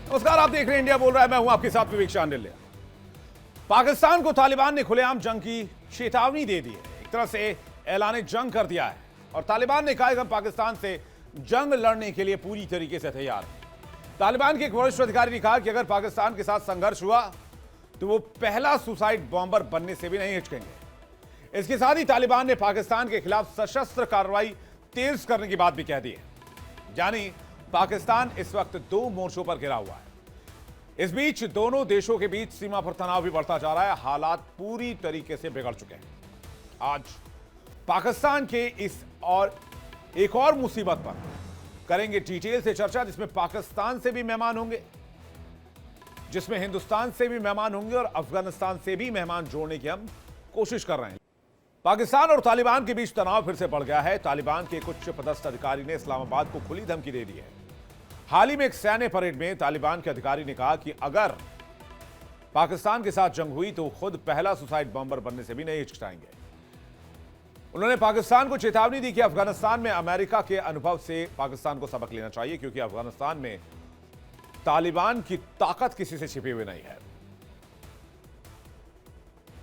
नमस्कार, आप देख रहे हैं इंडिया बोल रहा है। मैं हूं आपके साथ विवेक शांडिल्य। पाकिस्तान को तालिबान ने खुलेआम जंग की चेतावनी दे दी है। एक तरह से ऐलान जंग कर दिया है और तालिबान ने कहा कि हम पाकिस्तान से जंग लड़ने के लिए पूरी तरीके से तैयार हैं। तालिबान के एक वरिष्ठ अधिकारी ने कहा कि अगर पाकिस्तान के साथ संघर्ष हुआ तो वो पहला सुसाइड बॉम्बर बनने से भी नहीं हिचकेंगे। इसके साथ ही तालिबान ने पाकिस्तान के खिलाफ सशस्त्र कार्रवाई तेज करने की बात भी कह दी है। यानी पाकिस्तान इस वक्त दो मोर्चों पर घिरा हुआ है। इस बीच दोनों देशों के बीच सीमा पर तनाव भी बढ़ता जा रहा है। हालात पूरी तरीके से बिगड़ चुके हैं। आज पाकिस्तान के इस और एक और मुसीबत पर करेंगे डिटेल से चर्चा, जिसमें पाकिस्तान से भी मेहमान होंगे, जिसमें हिंदुस्तान से भी मेहमान होंगे और अफगानिस्तान से भी मेहमान जोड़ने की हम कोशिश कर रहे हैं। पाकिस्तान और तालिबान के बीच तनाव फिर से बढ़ गया है। तालिबान के एक उच्च पदस्थ अधिकारी ने इस्लामाबाद को खुली धमकी दे दी है। हाल ही में एक सैन्य परेड में तालिबान के अधिकारी ने कहा कि अगर पाकिस्तान के साथ जंग हुई तो खुद पहला सुसाइड बॉम्बर बनने से भी नहीं हिचकिचाएंगे। उन्होंने पाकिस्तान को चेतावनी दी कि अफगानिस्तान में अमेरिका के अनुभव से पाकिस्तान को सबक लेना चाहिए, क्योंकि अफगानिस्तान में तालिबान की ताकत किसी से छिपी हुई नहीं है।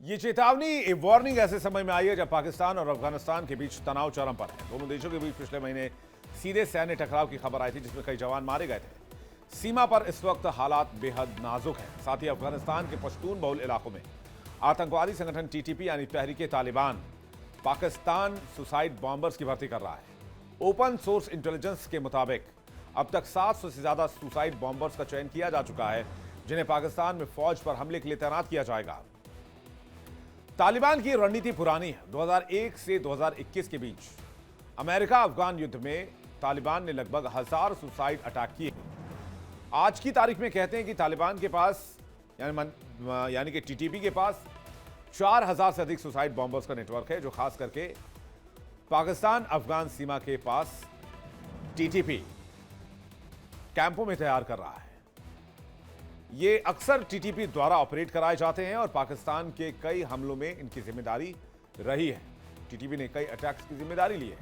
ये चेतावनी, ये वार्निंग ऐसे समय में आई है जब पाकिस्तान और अफगानिस्तान के बीच तनाव चरम पर है। दोनों देशों के बीच पिछले महीने सीधे सैन्य टकराव की खबर आई थी, जिसमें कई जवान मारे गए थे। सीमा पर इस वक्त हालात बेहद नाजुक हैं। साथ ही अफगानिस्तान के पश्तून बहुल इलाकों में आतंकवादी संगठन टीटीपी यानी तहरीके तालिबान पाकिस्तान सुसाइड बॉम्बर्स की भर्ती कर रहा है। ओपन सोर्स इंटेलिजेंस के मुताबिक अब तक 700 से ज्यादा सुसाइड बॉम्बर्स का चयन किया जा चुका है, जिन्हें पाकिस्तान में फौज पर हमले के लिए तैनात किया जाएगा। तालिबान की रणनीति पुरानी है। 2001 से 2021 के बीच अमेरिका अफगान युद्ध में तालिबान ने लगभग 1000 सुसाइड अटैक किए। आज की तारीख में कहते हैं कि तालिबान के पास यानी कि टीटीपी के पास 4000 से अधिक सुसाइड बॉम्बर्स का नेटवर्क है, जो खास करके पाकिस्तान अफगान सीमा के पास टीटीपी कैंपों में तैयार कर रहा है। ये अक्सर टीटीपी द्वारा ऑपरेट कराए जाते हैं और पाकिस्तान के कई हमलों में इनकी जिम्मेदारी रही है। टीटीपी ने कई अटैक्स की जिम्मेदारी ली है।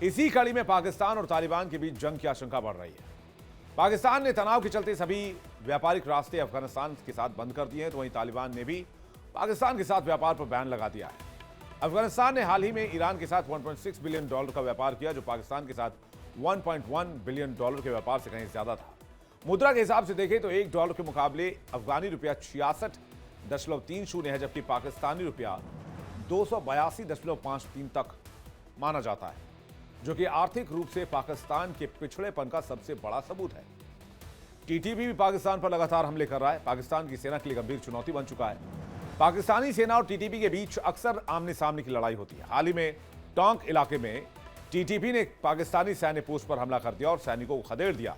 इसी कड़ी में पाकिस्तान और तालिबान के बीच जंग की आशंका बढ़ रही है। पाकिस्तान ने तनाव के चलते सभी व्यापारिक रास्ते अफगानिस्तान के साथ बंद कर दिए हैं, तो वहीं तालिबान ने भी पाकिस्तान के साथ व्यापार पर बैन लगा दिया है। अफगानिस्तान ने हाल ही में ईरान के साथ $1.6 बिलियन का व्यापार किया, जो पाकिस्तान के साथ $1.1 बिलियन के व्यापार से कहीं ज्यादा था। मुद्रा के हिसाब से देखें तो $1 के मुकाबले अफगानी रुपया 66.30 है, जबकि पाकिस्तानी रुपया 282.53 तक माना जाता है, जो कि आर्थिक रूप से पाकिस्तान के पिछड़ेपन का सबसे बड़ा सबूत है। टीटीपी भी पाकिस्तान पर लगातार हमले कर रहा है। पाकिस्तान की सेना के लिए गंभीर चुनौती बन चुका है। पाकिस्तानी सेना और टीटीपी के बीच अक्सर आमने सामने की लड़ाई होती है। हाल ही में टोंक इलाके में टीटीपी ने पाकिस्तानी सैन्य पोस्ट पर हमला कर दिया और सैनिकों को खदेड़ दिया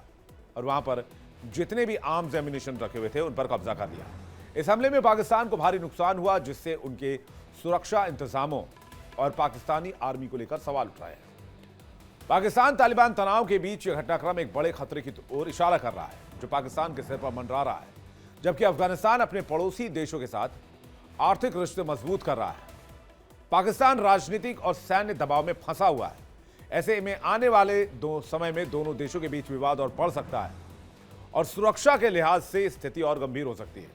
और वहां पर जितने भी आर्म्स एम्यूनिशन रखे हुए थे उन पर कब्जा कर लिया। इस हमले में पाकिस्तान को भारी नुकसान हुआ, जिससे उनके सुरक्षा इंतजामों और पाकिस्तानी आर्मी को लेकर सवाल उठ रहे हैं। पाकिस्तान तालिबान तनाव के बीच यह घटनाक्रम एक बड़े खतरे की ओर इशारा कर रहा है, जो पाकिस्तान के सिर पर मंडरा रहा है, जबकि अफगानिस्तान अपने पड़ोसी देशों के साथ आर्थिक रिश्ते मजबूत कर रहा है। पाकिस्तान राजनीतिक और सैन्य दबाव में फंसा हुआ है। ऐसे में आने वाले समय में दोनों देशों के बीच विवाद और बढ़ सकता है और सुरक्षा के लिहाज से स्थिति और गंभीर हो सकती है।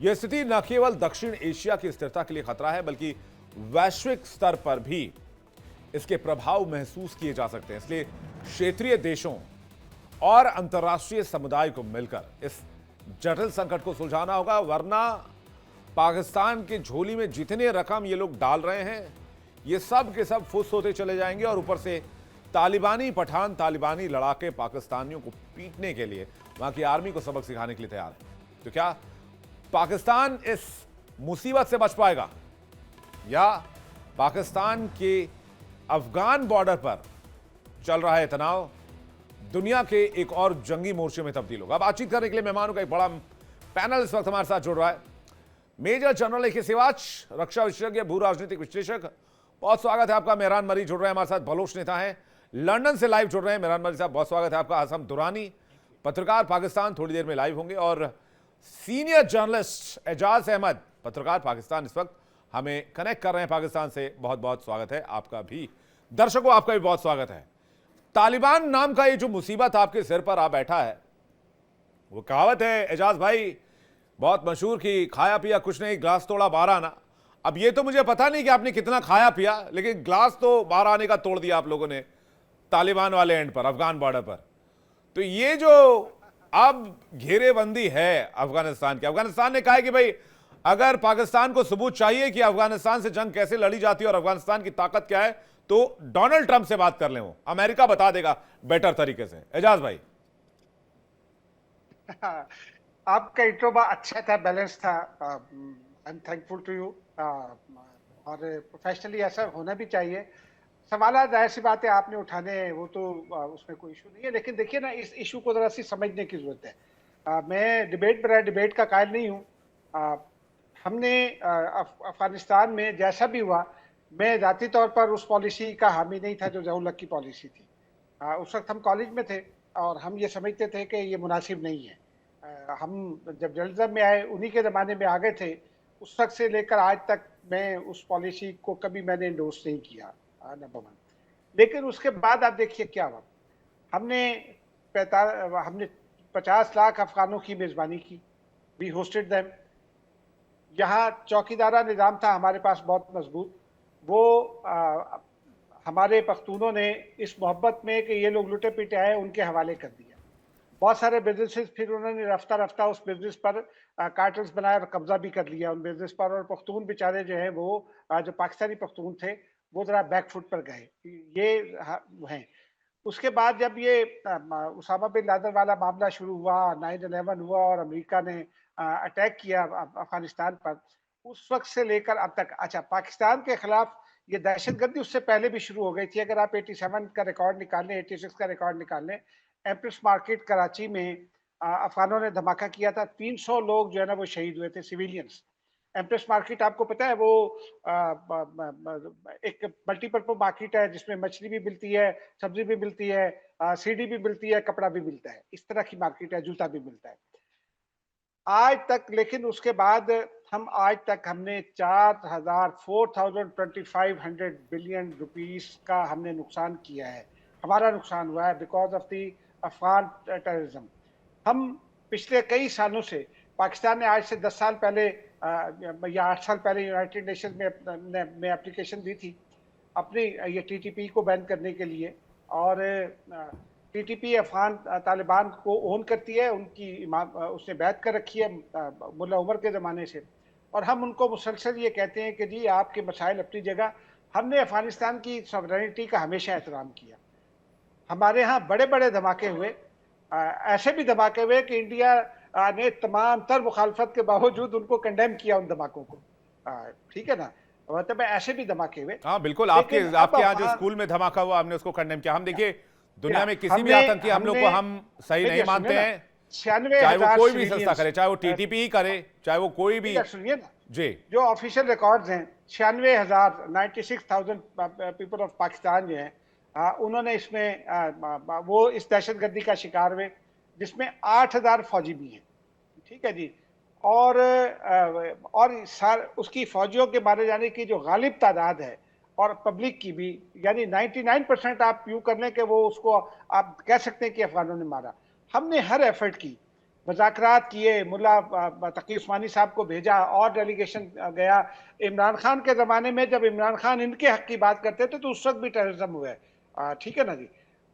यह स्थिति न केवल दक्षिण एशिया की स्थिरता के लिए खतरा है, बल्कि वैश्विक स्तर पर भी इसके प्रभाव महसूस किए जा सकते हैं। इसलिए क्षेत्रीय देशों और अंतर्राष्ट्रीय समुदाय को मिलकर इस जटिल संकट को सुलझाना होगा, वरना पाकिस्तान की झोली में जितने रकम ये लोग डाल रहे हैं, ये सब के सब फुस होते चले जाएंगे और ऊपर से तालिबानी पठान, तालिबानी लड़ाके पाकिस्तानियों को पीटने के लिए, वहां की आर्मी को सबक सिखाने के लिए तैयार है। तो क्या पाकिस्तान इस मुसीबत से बच पाएगा, या पाकिस्तान के अफगान बॉर्डर पर चल रहा है तनाव दुनिया के एक और जंगी मोर्चे में तब्दील होगा? बातचीत करने के लिए मेहमानों का एक बड़ा पैनल इस वक्त हमारे साथ जुड़ रहा है। मेजर जनरल AK सिवाच, रक्षा विशेषज्ञ, भू राजनीतिक विश्लेषक, बहुत स्वागत है आपका। मेहरान मरी जुड़ रहे हैं हमारे साथ, बलोच नेता हैं, लंदन से लाइव जुड़ रहे हैं। मेहरान मरी साहब, बहुत स्वागत है आपका। आसम दुरानी, पत्रकार पाकिस्तान थोड़ी देर में लाइव होंगे और सीनियर जर्नलिस्ट एजाज अहमद पत्रकार पाकिस्तान इस वक्त हमें कनेक्ट कर रहे हैं पाकिस्तान से। बहुत बहुत स्वागत है आपका भी, दर्शकों आपका भी बहुत स्वागत है। तालिबान नाम का ये जो मुसीबत आपके सिर पर आ बैठा है, वो कहावत है एजाज भाई बहुत मशहूर की, खाया पिया कुछ नहीं ग्लास तोड़ा 12 आना। अब ये तो मुझे पता नहीं कि आपने कितना खाया पिया, लेकिन ग्लास तो 12 आने का तोड़ दिया आप लोगों ने तालिबान वाले एंड पर, अफगान बॉर्डर पर। तो ये जो अब घेरेबंदी है अफगानिस्तान की, अफगानिस्तान ने कहा है कि भाई अगर पाकिस्तान को सबूत चाहिए कि अफगानिस्तान से जंग कैसे लड़ी जाती है और अफगानिस्तान की ताकत क्या है, तो डोनाल्ड ट्रंप से बात कर लें, वो अमेरिका बता देगा बेटर तरीके से। एजाज भाई आपका इंट्रो बड़ा अच्छा था, बैलेंस था। I am thankful to you. और प्रोफेशनली ऐसा होना भी चाहिए। सवाल जाहिर सी बात है आपने उठाने हैं, वो तो उसमें कोई इशू नहीं है, लेकिन देखिए ना, इस इशू को जरा सी समझने की जरूरत है। मैं डिबेट का कायल नहीं हूँ। हमने अफगानिस्तान में जैसा भी हुआ, मैं जाती तौर पर उस पॉलिसी का हामी नहीं था जो ज़िया-उल हक की पॉलिसी थी। उस वक्त हम कॉलेज में थे और हम ये समझते थे कि ये मुनासिब नहीं है। हम जब जर्नलिज्म में आए उन्हीं के ज़माने में आ गए थे। उस वक्त से लेकर आज तक मैं उस पॉलिसी को कभी मैंने इंडोर्स नहीं किया, नंबर 1। लेकिन उसके बाद आप देखिए क्या हुआ। हमने 50 लाख अफगानों की मेज़बानी की, वी होस्टेड देम। यहाँ चौकीदारा निज़ाम था हमारे पास बहुत मजबूत। वो हमारे पख्तूनों ने इस मोहब्बत में कि ये लोग लुटे पिटे आए, उनके हवाले कर दिया। बहुत सारे बिजनेसेस फिर उन्होंने रफ्ता रफ्ता उस बिजनेस पर कार्टल्स बनाया और कब्जा भी कर लिया उन बिजनेस पर। और पख्तून बेचारे जो है वो जो पाकिस्तानी पख्तून थे वो ज़रा बैकफुट पर गए। ये हैं। उसके बाद जब ये उसामा बिन लादेन वाला मामला शुरू हुआ, 9/11 हुआ और अमेरिका ने अटैक किया अफगानिस्तान पर, उस वक्त से लेकर अब तक। अच्छा, पाकिस्तान के खिलाफ ये दहशतगर्दी उससे पहले भी शुरू हो गई थी। अगर आप 87 का रिकॉर्ड निकाल लें, 86 का रिकॉर्ड निकाल लें, एम्प्रेस मार्केट कराची में अफगानों ने धमाका किया था। 300 लोग जो है ना वो शहीद हुए थे, सिविलियंस। एम्प्रेस मार्केट आपको पता है वो एक मल्टीपर्पज मार्केट है जिसमें मछली भी मिलती है, सब्जी भी मिलती है, सीढ़ी भी मिलती है, कपड़ा भी मिलता है। इस तरह की मार्केट है, जूता भी मिलता है आज तक। लेकिन उसके बाद आज तक हमने 4,2500 बिलियन रुपीस का हमने नुकसान किया है। हमारा नुकसान हुआ है because of the Afghan terrorism. हम पिछले कई सालों से, पाकिस्तान ने आज से 10 साल पहले या 8 साल पहले यूनाइटेड नेशन में एप्लीकेशन दी थी अपनी ये टीटीपी को बैन करने के लिए। और टीटीपी अफगान तालिबान को ओन करती है, उनकी उसने बैत कर रखी है मुल्ला उमर के ज़माने से। और हम उनको मुसलसल ये कहते हैं कि जी आपके मसाइल अपनी जगह। हमने अफगानिस्तान की सॉवरेनिटी का हमेशा एहतराम किया। हमारे यहाँ बड़े बड़े धमाके हुए, ऐसे भी धमाके हुए कि इंडिया ने तमाम तर मुखालफत के बावजूद उनको कंडेम किया उन धमाकों को। ठीक है ना, मतलब ऐसे भी धमाके हुए। हाँ बिल्कुल, आपके यहाँ जो स्कूल में धमाका हुआ आपने उसको कंडेम किया। हम देखिए दुनिया में किसी भी आतंकी हमलों को हम सही नहीं मानते हैं, चाहे वो कोई भी संस्था करे, चाहे वो टीटीपी ही करे, चाहे वो कोई भी। सुनिए ना जी, जो ऑफिशियल रिकॉर्ड्स हैं, 96,000 पीपल ऑफ पाकिस्तान जो हैं उन्होंने इसमें वो इस दहशतगर्दी का शिकार हुए, जिसमें 8,000 फौजी भी हैं। ठीक है जी। और उसकी फौजियों के मारे जाने की जो गालिब तादाद है और पब्लिक की भी, यानी 99% आप यूँ कर लें कि वो उसको आप कह सकते हैं कि अफगानों ने मारा। हमने हर एफर्ट की, मुज़ाकरात किए, मुल्ला तकी उस्मानी साहब को भेजा और डेलीगेशन गया। इमरान खान के ज़माने में जब इमरान खान इनके हक की बात करते थे तो उस वक्त भी टेररिज्म हुआ है। ठीक है ना जी।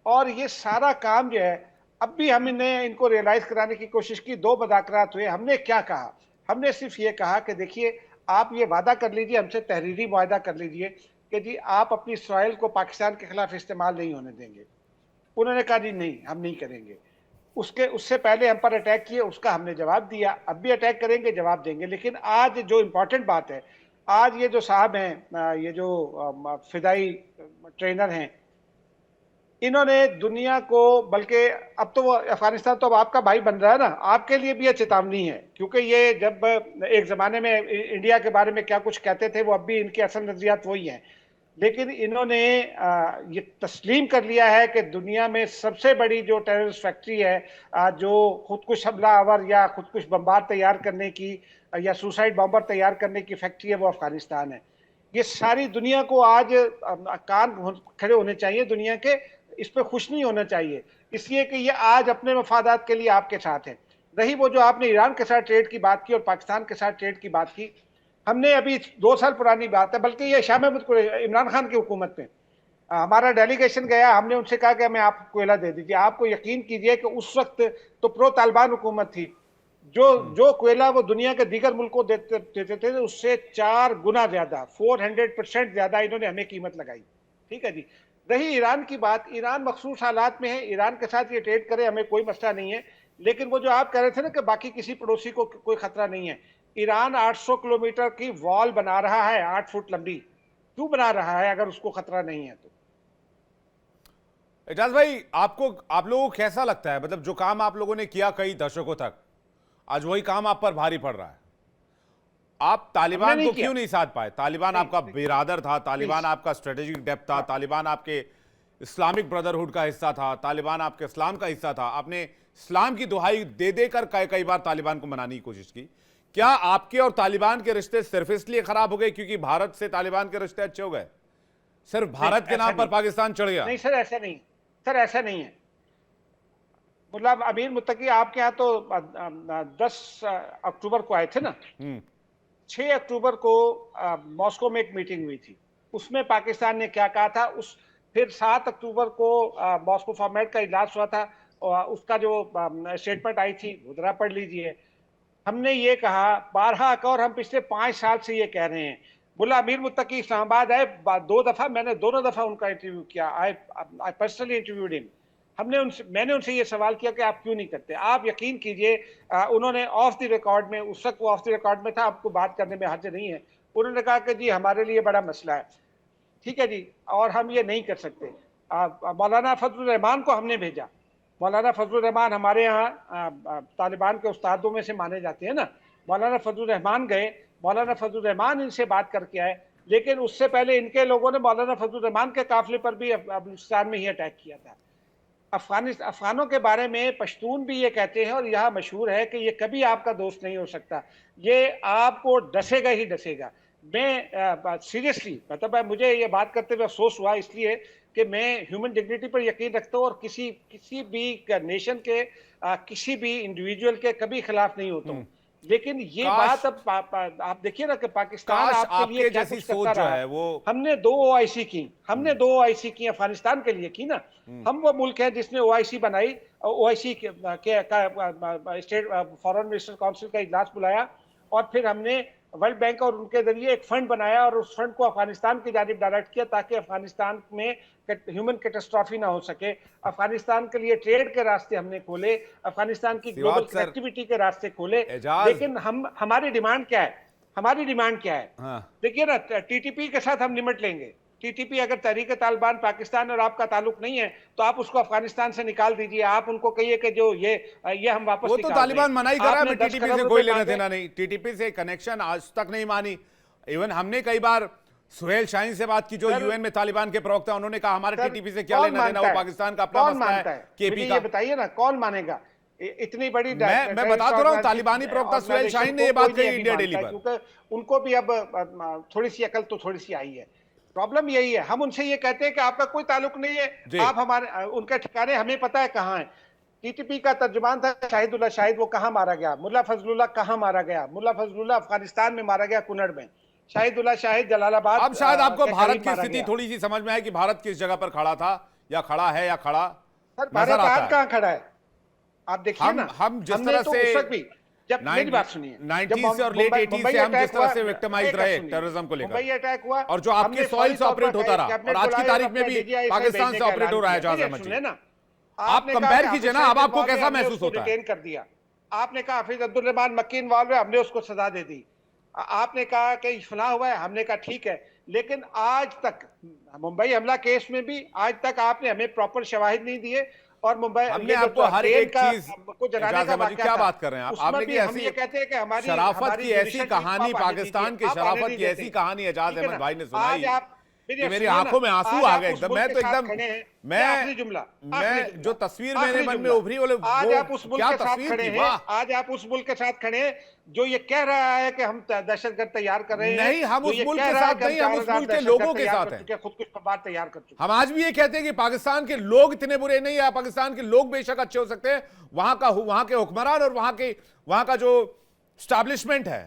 और ये सारा काम जो है अब भी हमने इनको रियलाइज़ कराने की कोशिश की। 2 मुज़ाकरात हुए। हमने क्या कहा? हमने सिर्फ ये कहा कि देखिए आप ये वादा कर लीजिए, हमसे तहरीरी वादा कर लीजिए कि जी आप अपनी इसराइल को पाकिस्तान के खिलाफ इस्तेमाल नहीं होने देंगे। उन्होंने कहा जी नहीं, हम नहीं करेंगे। उससे पहले हम पर अटैक किए, उसका हमने जवाब दिया। अब भी अटैक करेंगे, जवाब देंगे। लेकिन आज जो इम्पोर्टेंट बात है, आज ये जो साहब हैं, ये जो फिदाई ट्रेनर हैं, इन्होंने दुनिया को, बल्कि अब तो वो अफगानिस्तान तो अब आपका भाई बन रहा है ना, आपके लिए भी ये चेतावनी है। क्योंकि ये जब एक ज़माने में इंडिया के बारे में क्या कुछ कहते थे, वो अब भी इनके असल नज़रियात वही हैं। लेकिन इन्होंने ये तस्लीम कर लिया है कि दुनिया में सबसे बड़ी जो टेररिस्ट फैक्ट्री है, जो खुदकुश हमलावर या खुदकुश बम्बार तैयार करने की या सुसाइड बॉम्बर तैयार करने की फैक्ट्री है, वो अफगानिस्तान है। ये सारी दुनिया को आज कान खड़े होने चाहिए दुनिया के, इस पे खुश नहीं होना चाहिए, इसलिए कि ये आज अपने मफादात के लिए आपके साथ है। रही वो जो आपने ईरान के साथ ट्रेड की बात की और पाकिस्तान के साथ ट्रेड की बात की, हमने अभी 2 साल पुरानी बात है, बल्कि ये शाह महमूद इमरान खान की हुकूमत में हमारा डेलीगेशन गया, हमने उनसे कहा कि हमें आप कोयला दे दीजिए। आपको यकीन कीजिए कि उस वक्त तो प्रो तालिबान हुकूमत थी, जो कोयला वो दुनिया के दीगर मुल्कों देते थे उससे 4 गुना ज्यादा, 400% ज्यादा इन्होंने हमें कीमत लगाई। ठीक है जी। रही ईरान की बात, ईरान मखसूस हालात में है, ईरान के साथ ये ट्रेड करे हमें कोई मसला नहीं है, लेकिन वो जो आप कह रहे थे ना कि बाकी किसी पड़ोसी को कोई खतरा नहीं है, ईरान 800 किलोमीटर की वॉल बना रहा है, 8 फुट लंबी, क्यों बना रहा है अगर उसको खतरा नहीं है तो? एजाज भाई, आप लोगों को कैसा लगता है, मतलब जो काम आप लोगों ने किया कई दशकों तक, आज वही काम आप पर भारी पड़ रहा है? आप तालिबान को क्यों नहीं साध पाए? तालिबान आपका बिरादर था, तालिबान आपका स्ट्रेटेजिक डेप्थ था, तालिबान आपके इस्लामिक ब्रदरहुड का हिस्सा था, तालिबान आपके इस्लाम का हिस्सा था। आपने इस्लाम की दुहाई दे देकर कई बार तालिबान को मनाने की कोशिश की। क्या आपके और तालिबान के रिश्ते सिर्फ इसलिए खराब हो गए क्योंकि भारत से तालिबान के रिश्ते अच्छे हो गए? सिर्फ भारत के नाम पर पाकिस्तान चढ़ गया? नहीं सर, ऐसा नहीं सर, ऐसा नहीं है। मुल्ला अमीर मुत्तकी आपके यहाँ तो 10 अक्टूबर को आए थे ना। 6 अक्टूबर को मॉस्को में एक मीटिंग हुई थी, उसमें पाकिस्तान ने क्या कहा था, फिर 7 अक्टूबर को मॉस्को फॉर्मेट का इजलास हुआ था, और उसका जो स्टेटमेंट आई थी वो जरा पढ़ लीजिए। हमने ये कहा 12 का, और हम पिछले 5 साल से ये कह रहे हैं। मुल्ला अमीर मुत्तकी इस्लामाबाद आए 2 दफा, मैंने दोनों दफा उनका इंटरव्यू किया, आई पर्सनली इंटरव्यूड हिम। मैंने उनसे ये सवाल किया कि आप क्यों नहीं करते। आप यकीन कीजिए, उन्होंने ऑफ द रिकॉर्ड में, उस वक्त वो ऑफ द रिकॉर्ड में था, आपको बात करने में हर्ज नहीं है, उन्होंने कहा कि जी हमारे लिए बड़ा मसला है, ठीक है जी, और हम ये नहीं कर सकते। मौलाना फजलुर रहमान को हमने भेजा। मौलाना फजलुर रहमान हमारे यहाँ तालिबान के उस्तादों में से माने जाते हैं ना। मौलाना फजलुर रहमान गए, मौलाना फजलुर रहमान इनसे बात करके आए, लेकिन उससे पहले इनके लोगों ने मौलाना फजलुर रहमान के काफिले पर भी अफगानिस्तान में ही अटैक किया था। अफगानों के बारे में पश्तून भी ये कहते हैं और यह मशहूर है कि ये कभी आपका दोस्त नहीं हो सकता, ये आपको डसेगा ही डसेगा। मैं सीरियसली मतलब मुझे ये बात करते हुए अफसोस हुआ, इसलिए कि मैं ह्यूमन डिग्निटी पर यकीन रखता हूँ और किसी भी नेशन के किसी भी इंडिविजुअल के कभी खिलाफ नहीं होता हूँ। लेकिन ये बात अब आप देखिए ना कि पाकिस्तान आपके लिए क्या कुछ करता रहा है। हमने 2 OIC की, हमने 2 OIC की अफगानिस्तान के लिए की ना। हम वो मुल्क है जिसने OIC बनाई, OIC के स्टेट फॉरेन मिनिस्टर काउंसिल का इजलास बुलाया, और फिर हमने वर्ल्ड बैंक और उनके जरिए एक फंड बनाया और उस फंड को अफगानिस्तान की जानिब डायरेक्ट किया ताकि अफगानिस्तान में ह्यूमन कैटास्ट्रॉफी ना हो सके। अफगानिस्तान के लिए ट्रेड के रास्ते हमने खोले, अफगानिस्तान की ग्लोबल कनेक्टिविटी के रास्ते खोले। लेकिन हमारी डिमांड क्या है? हमारी डिमांड क्या है? देखिए ना, TTP के साथ हम निमट लेंगे। TTP अगर तहरीक तालिबान पाकिस्तान और आपका ताल्लुक नहीं है तो आप उसको अफगानिस्तान से निकाल दीजिए। आप उनको कहिए कि जो ये हम वापस, वो तो तालिबान मना ही कर रहा है, TTP से कोई लेना देना नहीं, TTP से कनेक्शन आज तक नहीं मानी। इवन हमने कई बार सुहेल शाहीन से बात की, जो UN में तालिबान के प्रवक्ता, उन्होंने कहा हमारे TTP से क्या लेना देना, वो पाकिस्तान का अपना मसला है, KP का। ये बताइए ना, कौन मानेगा? इतनी बड़ी मैं बता तो रहा हूं, तालिबानी प्रवक्ता सुहेल शाहीन ने ये बात कही इंडिया डेली पर, क्योंकि उनको भी अब थोड़ी सी अकल तो थोड़ी सी आई है। प्रॉब्लम यही है, हम उनसे ये कहते हैं कि आपका कोई ताल्लुक नहीं है, आप हमारे, उनके ठिकाने हमें पता है कहाँ है। TTP का तर्जुमान था शाहिदुल्लाह शाहिद, वो कहाँ मारा गया? मुल्ला फजलुल्लाह कहाँ मारा गया? मुल्ला फजलुल्लाह अफगानिस्तान में मारा गया, कुनड़ में। शाहिदुल्लाह शाहिद जलालाबाद। अब शायद आपको भारत की स्थिति थोड़ी सी समझ में आए कि भारत किस जगह पर खड़ा था या खड़ा है या खड़ा भारत आज कहाँ खड़ा है? आप देखिए ना, हम जिस तरह से जब मेरी बात सुनिए, 90s से और लेट 80s से हम जिस तरह से विक्टिमाइज रहे टेररिज्म को लेकर, मुंबई अटैक हुआ और जो आपके सॉइल से ऑपरेट होता रहा और आज की तारीख में भी पाकिस्तान से ऑपरेट हो रहा है, एजाज अहमद जी, आप कंपेयर कीजिए ना, अब आपको कैसा महसूस होता है? कर दिया आपने, कहा हाफिज अब्दुल रहमान मक्की इन्वॉल्व है, हमने उसको सजा दे दी। आपने कहा कि फना हुआ है, हमने कहा ठीक है, लेकिन आज तक मुंबई हमला केस में भी आज तक आपने हमें प्रॉपर शवाहिद नहीं दिए। और मुंबई हमने आपको हर एक चीज को जगाने का वाकया, क्या बात कर रहे हैं आप? आपने की हम ये कहते हैं कि हमारी शराफत की ऐसी कहानी, पाकिस्तान की शराफत की ऐसी कहानी एजाज अहमद भाई ने सुनाई कि मेरी आंखों में आंसू आ गए एकदम। मैं तो एकदम आखिरी जुमला, मैं जो तस्वीर मेरे मन में उभरी बोले आज आप उस मुल्क क्या के साथ तस्वीर खड़े थी, हैं, वाह। आज आप उस मुल्क के साथ खड़े हैं जो ये कह रहा है कि हम दहशतगर्द तैयार कर रहे हैं। नहीं, हम जो उस ये मुल्क कह के रहा है साथ कि नहीं, हम उस 4000 मुल्क के दहशतगर्द लोगों के तैयार साथ कर हैं। चुके हैं, खुद कुछ बात तैयार कर चुके हैं। हम आज भी ये कहते हैं कि पाकिस्तान के लोग इतने बुरे नहीं है। पाकिस्तान के लोग बेशक अच्छे हो सकते हैं, वहां के हुक्मरान और वहां का जो स्टैब्लिशमेंट है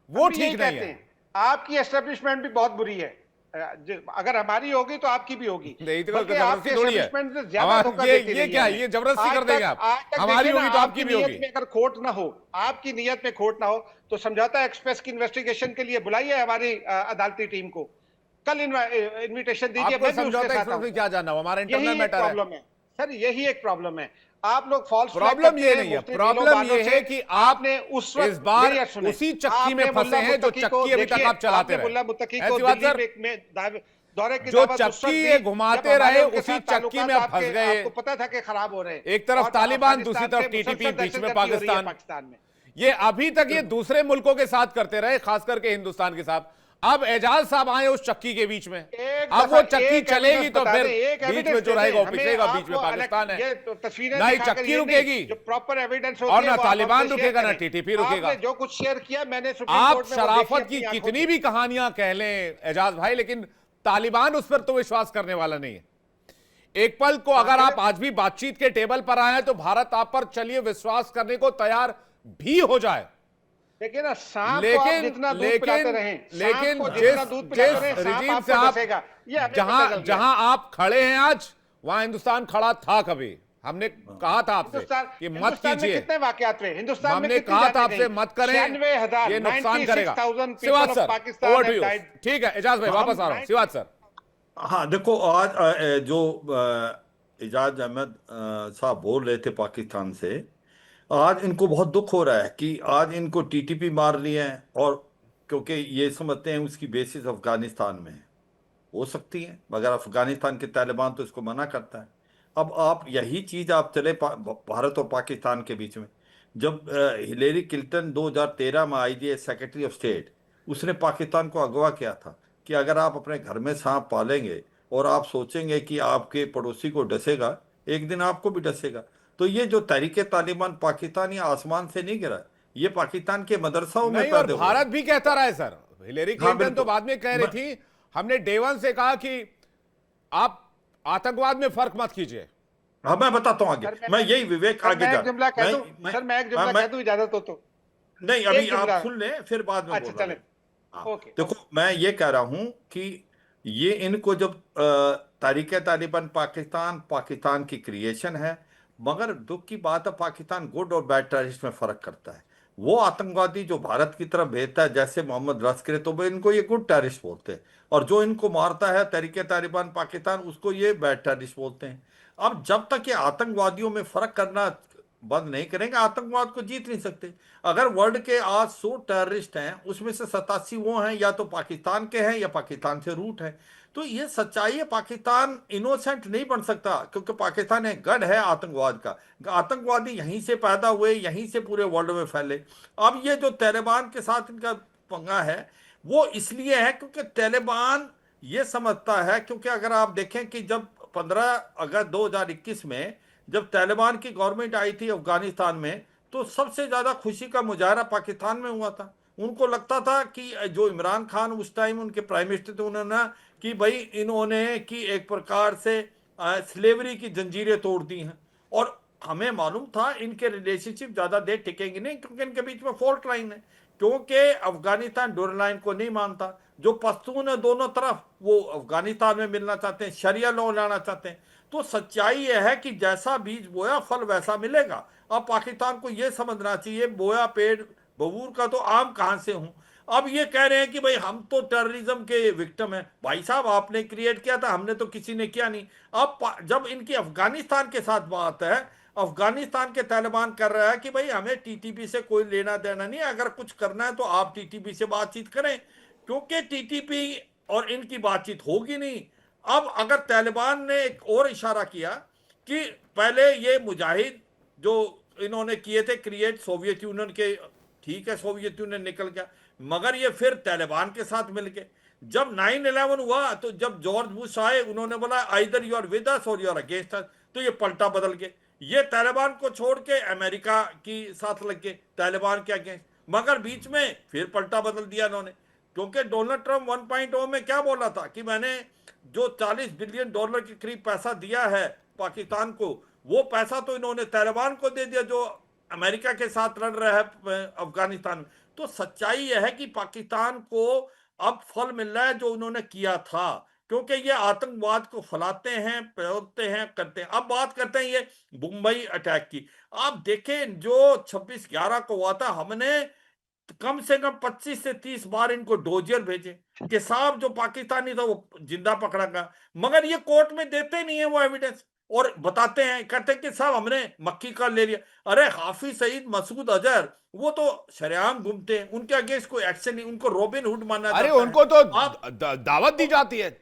वो हम यही ठीक नहीं कहते है। हैं, आपकी एस्टेब्लिशमेंट भी बहुत बुरी है। अगर हमारी होगी तो आपकी भी होगी। नहीं तो बल्कि जबरदस्ती आपके थोड़ी है। establishment से ज्यादा हमारा धोखा ये देती ये रही क्या है है, ये जबरदस्ती आज कर देंगे तक- आप। आज तक हमारी देखिए ना, होगी तो आपकी भी नीयत होगी। में अगर खोट ना हो, आपकी नीयत में खोट ना हो तो समझौता एक्सप्रेस की इन्वेस्टिगेशन के लिए बुलाइए हमारी अदालती टीम को। कल इन्विटेशन दीजिए, आपको मैं भी उसके समझौता साथ एक्सप्रेस में आऊंगा। क्या जानना हो, हमारा यही इंटरनल एक मैटर है। प्रॉब्लम है सर, यही एक प्रॉब्लम है। आप लोग फॉल्स प्रॉब्लम ये नहीं है, प्रॉब्लम ये है कि आप आपने उस वक्त इस बार मेरी बात सुने, उसी चक्की में आपने फंसे मुल्ला हैं जो मुत्तकी को चक्की अभी तक देखिए, आप चलाते आपने रहे। मुल्ला मुत्तकी को ऐसी बात दिल्ली सर, में दौरे की जो दावत उस वक्त चक्की दी ये जब घुमाते हमारे रहे उनके उसी साथ चक्की में ताल्लुकात आप फंस गए। आपको पता था कि खराब हो रहे हैं। एक तरफ और तालिबान, दूसरी अफगानिस्तान तरफ से टीटीपी, मुसलसल बीच में दहशतगर्दी हो रही है पाकिस्तान। पाकिस्तान में। ये अभी तक ये दूसरे मुल्कों के साथ करते रहे, खास करके हिंदुस्तान के साथ। अब एजाज साहब आए उस चक्की के बीच में, अब वो चक्की चलेगी तो फिर बीच में जो रहेगा वो पिछलेगा। बीच में पाकिस्तान है, ना ही चक्की रुकेगी जो प्रॉपर एविडेंस और ना तालिबान रुकेगा, ना टीटीपी रुकेगा। जो कुछ शेयर किया मैंने सुप्रीम आप कोर्ट में वो शराफत देखी की अपनी कितनी आंखों भी कहानियां कह लें एजाज भाई, लेकिन तालिबान उस पर तो विश्वास करने वाला नहीं है। एक पल को अगर आप आज भी बातचीत के टेबल पर आए हैं तो भारत आप पर चलिए विश्वास करने को तैयार भी हो जाए। लेकिन ना, सांप को आप जितना दूध पिलाते रहें, लेकिन सांप को जितना दूध पिलाते रहें, सांप रिजीम आपको से आप डसेगा। ये हमें पता चल गया। जहां आप खड़े हैं आज, वहां हिंदुस्तान खड़ा था कभी। हमने कहा था आपसे कि मत हिंदुस्तान में कीजिए, कितने वाकयात हुए, हिंदुस्तान में हमने कितनी कहा था जानें आपसे गईं? मत करें, 96,000, ये नुकसान करेगा। 96,000 people सिवात of sir, Pakistan over to have you. died. ठीक है एजाज भाई, वापस आ रहा हूं। सिवात सर, हाँ देखो, आज जो एजाज अहमद साहब बोल रहे थे पाकिस्तान से, आज इनको बहुत दुख हो रहा है कि आज इनको टीटीपी मार लिया है, और क्योंकि ये समझते हैं उसकी बेसिस अफगानिस्तान में है। हो सकती है, मगर अफगानिस्तान के तालिबान तो इसको मना करता है। अब आप यही चीज़ आप चले भारत और पाकिस्तान के बीच में, जब हिलेरी क्लिंटन 2013 में आई थी सेक्रेटरी ऑफ स्टेट, उसने पाकिस्तान को अगवा किया था कि अगर आप अपने घर में सांप पालेंगे और आप सोचेंगे कि आपके पड़ोसी को डसेगा, एक दिन आपको भी डसेगा। तो ये जो तहरीके तालिबान पाकिस्तान या आसमान से नहीं गिरा, ये पाकिस्तान के मदरसाओं में नहीं, और पैदा हुआ। भारत भी कहता रहा है सर। हिलेरी क्लिंटन तो बिल्कुल। बाद में कह रही थी, हमने डे वन से कहा कि आप आतंकवाद में फर्क मत कीजिए। हाँ मैं बताता हूँ आगे, मैं यही विवेक आगे मैं जा एक जुमला कह दूं सर, मैं एक जुमला कह दूं, इजाजत हो तो? नहीं अभी एक जुमला। आप सुन लें फिर बाद में अच्छा बोल रहा चलें। हूं। हाँ, ओके, देखो मैं ये कह रहा हूं कि ये इनको जब तारीख तालिबान पाकिस्तान की क्रिएशन है, मगर दुख की बात है पाकिस्तान गुड और बैड टेररिस्ट में फर्क करता है। वो आतंकवादी जो भारत की तरफ भेजता है जैसे मोहम्मद लश्कर, तो वो इनको ये गुड टेररिस्ट बोलते हैं, और जो इनको मारता है तरीके तालिबान पाकिस्तान, उसको ये बैड टेररिस्ट बोलते हैं। अब जब तक ये आतंकवादियों में फर्क करना बंद नहीं करेंगे, आतंकवाद को जीत नहीं सकते। अगर वर्ल्ड के आज 100 टेररिस्ट हैं, उसमें से 87 वो हैं या तो पाकिस्तान के हैं या पाकिस्तान से रूट है। तो ये सच्चाई है, पाकिस्तान इनोसेंट नहीं बन सकता, क्योंकि पाकिस्तान एक गढ़ है आतंकवाद का। आतंकवादी यहीं से पैदा हुए, यहीं से पूरे वर्ल्ड में फैले। अब ये जो तालिबान के साथ इनका पंगा है, वो इसलिए है क्योंकि तालिबान ये समझता है, क्योंकि अगर आप देखें कि जब 15 अगस्त 2021 में जब तालिबान की गवर्नमेंट आई थी अफगानिस्तान में, तो सबसे ज़्यादा खुशी का मुजाहरा पाकिस्तान में हुआ था। उनको लगता था कि जो इमरान खान उस टाइम उनके प्राइम मिनिस्टर थे, उन्होंने कि भाई इन्होंने कि एक प्रकार से स्लेवरी की जंजीरें तोड़ दी हैं, और हमें मालूम था इनके रिलेशनशिप ज़्यादा देर टिकेंगे नहीं, क्योंकि इनके बीच में फॉल्ट लाइन है, क्योंकि अफगानिस्तान डोर लाइन को नहीं मानता। जो पश्तून है दोनों तरफ, वो अफगानिस्तान में मिलना चाहते हैं, शरिया लॉ लाना चाहते हैं। तो सच्चाई यह है कि जैसा बीज बोया फल वैसा मिलेगा। अब पाकिस्तान को यह समझना चाहिए, बोया पेड़ बबूर का तो आम कहां से हूं। अब ये कह रहे हैं कि भाई हम तो टेररिज्म के विक्टिम हैं। भाई साहब आपने क्रिएट किया था, हमने तो किसी ने किया नहीं। अब जब इनकी अफगानिस्तान के साथ बात है, अफगानिस्तान के तालिबान कर रहा है कि भाई हमें टीटीपी से कोई लेना देना नहीं, अगर कुछ करना है तो आप टीटीपी से बातचीत करें, क्योंकि टीटीपी और इनकी बातचीत होगी नहीं। अब अगर तालिबान ने एक और इशारा किया कि पहले ये मुजाहिद जो इन्होंने किए थे क्रिएट सोवियत यूनियन के, ठीक है सोवियत यूनियन निकल गया, मगर ये फिर तालिबान के साथ मिल गए। जब 9/11 हुआ तो जब जॉर्ज बुश आए उन्होंने बोला either you are with us or you are against us, तो ये पलटा बदल गए, ये तालिबान को छोड़ के अमेरिका की साथ लग गए, तालिबान के अगेंस्ट। मगर बीच में फिर पलटा बदल दिया इन्होंने, क्योंकि डोनाल्ड ट्रंप 1.0 में क्या बोला था कि मैंने जो $40 बिलियन के करीब पैसा दिया है पाकिस्तान को, वो पैसा तो इन्होंने तालिबान को दे दिया जो अमेरिका के साथ लड़ रहा है अफगानिस्तान में। तो सच्चाई यह है कि पाकिस्तान को अब फल मिल रहा है जो उन्होंने किया था, क्योंकि ये आतंकवाद को फैलाते हैं, फैलाते हैं, करते हैं। अब बात करते हैं ये मुंबई अटैक की। आप देखें जो 26/11 को हुआ था, हमने कम से कम 25 से 30 बार इनको डोजियर भेजे कि साहब जो पाकिस्तानी था वो जिंदा पकड़ा गया, मगर ये कोर्ट में देते नहीं है वो एविडेंस, और बताते हैं, कहते हैं कि साहब हमने मक्की का ले लिया। अरे हाफिज सईद, मसूद अजहर, वो तो शरेआम घूमते हैं, उनके अगेंस्ट कोई एक्शन नहीं, उनको रॉबिन हुड माना अरे जाता है। उनको तो आप दावत दी जाती है,